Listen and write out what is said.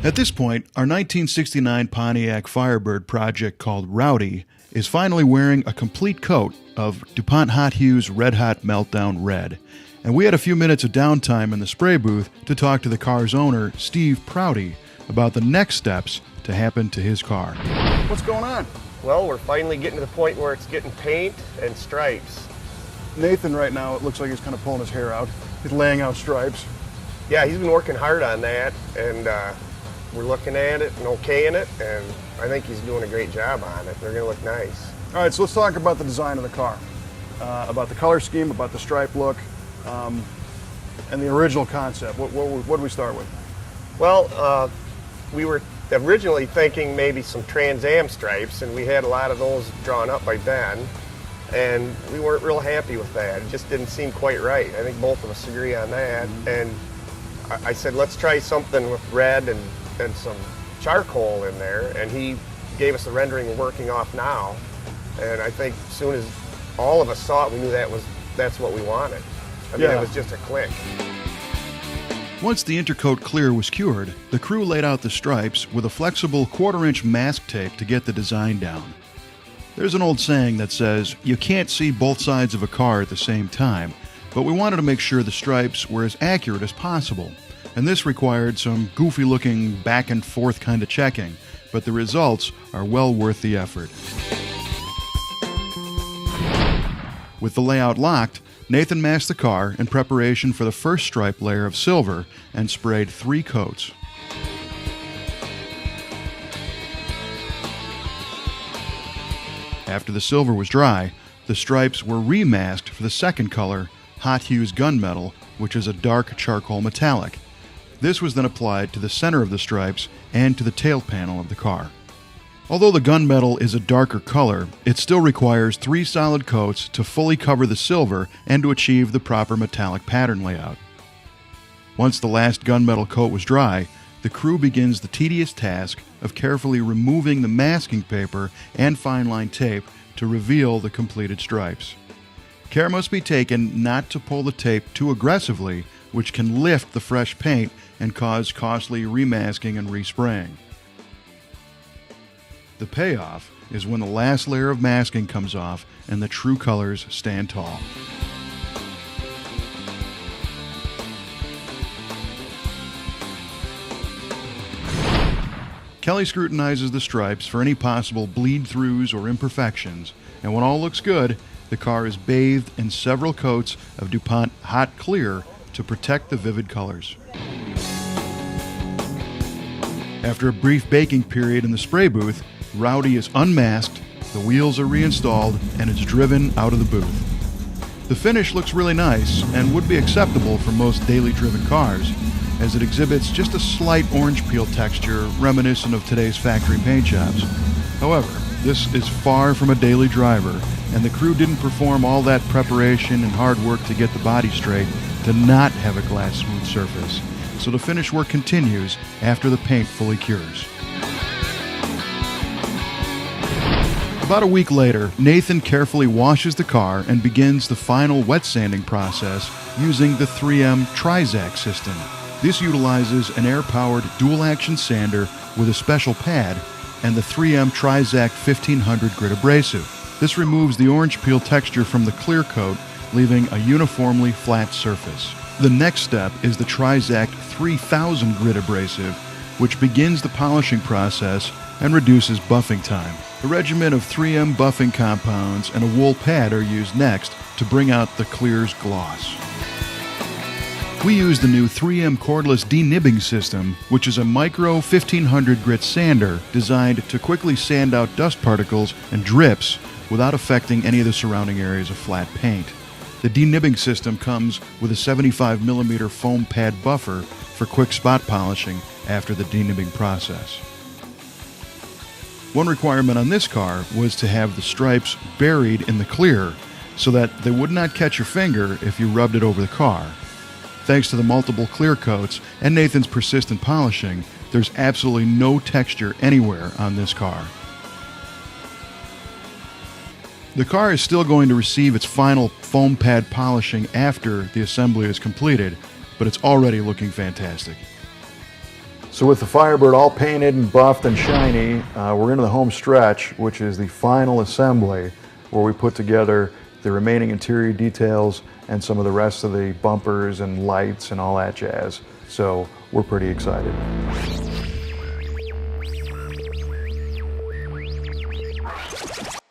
At this point, our 1969 Pontiac Firebird project called Routy is finally wearing a complete coat of DuPont Hot Hues Red Hot Meltdown Red. And we had a few minutes of downtime in the spray booth to talk to the car's owner, Steve Prouty, about the next steps to happen to his car. What's going on? Well, we're finally getting to the point where it's getting paint and stripes. Nathan right now, it looks like he's kind of pulling his hair out. He's laying out stripes. Yeah, he's been working hard on that, and we're looking at it and okaying it, and I think he's doing a great job on it. They're going to look nice. All right, so let's talk about the design of the car, about the color scheme, about the stripe look, and the original concept. What do we start with? Well, we were originally thinking maybe some Trans Am stripes, and we had a lot of those drawn up by Ben, and we weren't real happy with that. It just didn't seem quite right. I think both of us agree on that. And I said, let's try something with red and some charcoal in there, and he gave us the rendering we're working off now. And I think as soon as all of us saw it, we knew that's what we wanted. I mean, it was just a click. Once the intercoat clear was cured, the crew laid out the stripes with a flexible 1/4-inch mask tape to get the design down. There's an old saying that says, you can't see both sides of a car at the same time, but we wanted to make sure the stripes were as accurate as possible. And this required some goofy-looking back and forth kind of checking, but the results are well worth the effort. With the layout locked, Nathan masked the car in preparation for the first stripe layer of silver and sprayed 3 coats. After the silver was dry, the stripes were remasked for the second color, Hot Hues Gunmetal, which is a dark charcoal metallic. This was then applied to the center of the stripes and to the tail panel of the car. Although the gunmetal is a darker color, it still requires 3 solid coats to fully cover the silver and to achieve the proper metallic pattern layout. Once the last gunmetal coat was dry, the crew begins the tedious task of carefully removing the masking paper and fine line tape to reveal the completed stripes. Care must be taken not to pull the tape too aggressively, which can lift the fresh paint and cause costly remasking and respraying. The payoff is when the last layer of masking comes off and the true colors stand tall. Kelly scrutinizes the stripes for any possible bleed-throughs or imperfections, and when all looks good, the car is bathed in several coats of DuPont Hot Clear to protect the vivid colors. After a brief baking period in the spray booth, Routy is unmasked, the wheels are reinstalled, and it's driven out of the booth. The finish looks really nice and would be acceptable for most daily driven cars, as it exhibits just a slight orange peel texture reminiscent of today's factory paint jobs. However, this is far from a daily driver, and the crew didn't perform all that preparation and hard work to get the body straight to not have a glass smooth surface. So the finish work continues after the paint fully cures. About a week later, Nathan carefully washes the car and begins the final wet sanding process using the 3M Trizact system. This utilizes an air-powered dual-action sander with a special pad and the 3M Trizact 1500 grit abrasive. This removes the orange peel texture from the clear coat, leaving a uniformly flat surface. The next step is the Trizact 3000 grit abrasive, which begins the polishing process and reduces buffing time. A regimen of 3M buffing compounds and a wool pad are used next to bring out the clear's gloss. We use the new 3M cordless denibbing system, which is a micro 1500 grit sander designed to quickly sand out dust particles and drips without affecting any of the surrounding areas of flat paint. The denibbing system comes with a 75mm foam pad buffer for quick spot polishing after the denibbing process. One requirement on this car was to have the stripes buried in the clear so that they would not catch your finger if you rubbed it over the car. Thanks to the multiple clear coats and Nathan's persistent polishing, there's absolutely no texture anywhere on this car. The car is still going to receive its final foam pad polishing after the assembly is completed, but it's already looking fantastic. So with the Firebird all painted and buffed and shiny, we're into the home stretch, which is the final assembly, where we put together the remaining interior details and some of the rest of the bumpers and lights and all that jazz. So we're pretty excited.